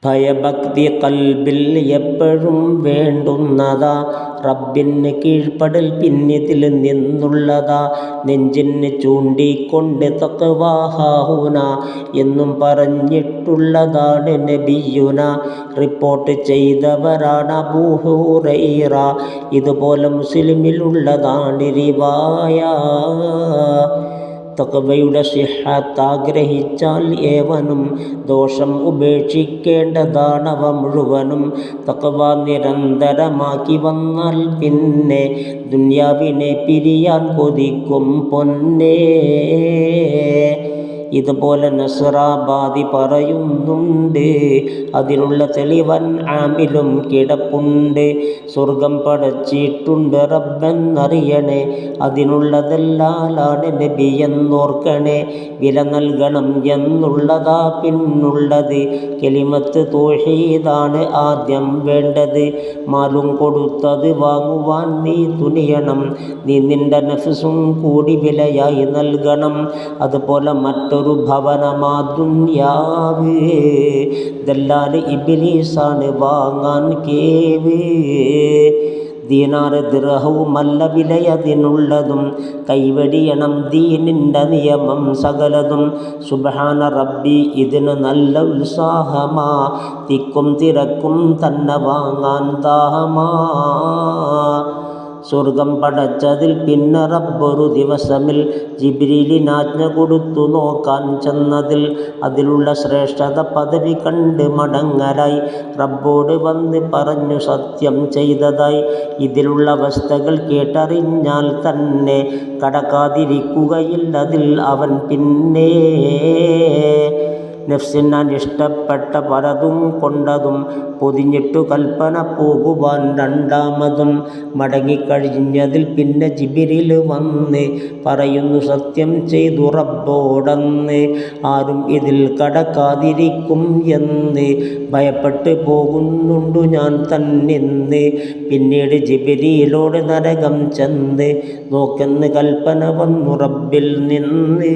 ഭയഭക്തി കൽബിൽ എപ്പോഴും വേണ്ടുന്നതാ. റബ്ബിന് കീഴ്പ്പെടൽ പിന്നിതിൽ നിന്നുള്ളതാ. നെഞ്ചിന് ചൂണ്ടിക്കൊണ്ട് തഖ്വാ ഹാഹുന എന്നും പറഞ്ഞിട്ടുള്ളതാണ് നബിയുന. റിപ്പോർട്ട് ചെയ്തവരാണ് അബൂ ഹുറൈറ. ഇതുപോലെ മുസ്ലിമിലുള്ളതാണ് റിവായ. തഖ്വയുടെ സിഹ്ഹത്ത് ആഗ്രഹിച്ചാൽ ഏവനും ദോഷം ഉപേക്ഷിക്കേണ്ടതാണവ മുഴുവനും. തഖ്വ നിരന്തരമാക്കി വന്നാൽ പിന്നെ ദുനിയാവിനെ പിരിയാൻ കൊതിക്കും പൊന്നേ. ഇതുപോലെ നസ്റാബാദി പറയുന്നുണ്ട്. അതിനുള്ള തെളിവൻ ആമിലും കിടപ്പുണ്ട്. സ്വർഗം പടച്ചിട്ടുണ്ട് റബ്ബെന്നറിയണേ. അതിനുള്ളതെല്ലാലാണ് നബി എന്നോർക്കണേ. വില നൽകണം എന്നുള്ളതാ പിന്നുള്ളത്. കെലിമത്ത് തൗഹീദാണ് ആദ്യം വേണ്ടത്. മാലും കൊടുത്തത് വാങ്ങുവാൻ നീ തുനിയണം. നീ നിന്റെ നഫ്സും കൂടി വിലയായി നൽകണം. അതുപോലെ മറ്റൊരു ഭവനമാ ദുനിയാവ്. ദല്ലാല് ഇബ്ലീസാണ് വാങ്ങാൻ കേവ്. ദീനാറ് ദിർഹവുമല്ല വിലയതിനുള്ളതും. കൈവെടിയണം ദീനിൻ്റെ നിയമം സകലതും. സുബ്ഹാന റബ്ബി ഇതിന് നല്ല ഉത്സാഹമാ. തിക്കും തിരക്കും തന്നെ വാങ്ങാൻ ദാഹമാ. സ്വർഗം പടച്ചതിൽ പിന്നെ റബ്ബൊരു ദിവസമിൽ ജിബ്രീലിനാജ്ഞ കൊടുത്തു നോക്കാൻ ചെന്നതിൽ. അതിലുള്ള ശ്രേഷ്ഠത പദവി കണ്ട് മടങ്ങലായി. റബ്ബോട് വന്ന് പറഞ്ഞു സത്യം ചെയ്തതായി. ഇതിലുള്ള അവസ്ഥകൾ കേട്ടറിഞ്ഞാൽ തന്നെ കടക്കാതിരിക്കുകയില്ലതിൽ അവൻ പിന്നെ. നഫ്സിനനിഷ്ടപ്പെട്ട പലതും കൊണ്ടതും പൊതിഞ്ഞിട്ടു കൽപ്പന പോകുവാൻ രണ്ടാമതും. മടങ്ങിക്കഴിഞ്ഞതിൽ പിന്നെ ജിബ്രീൽ വന്ന് പറയുന്നു സത്യം ചെയ്തു റബ്ബോടന്ന്. ആരും ഇതിൽ കടക്കാതിരിക്കും എന്ന് ഭയപ്പെട്ട് പോകുന്നുണ്ടു ഞാൻ തന്നിന്ന്. പിന്നീട് ജിബ്രീലോട് നരകം ചെന്ന് നോക്കെന്ന് കൽപ്പന വന്നു റബ്ബിൽ നിന്ന്.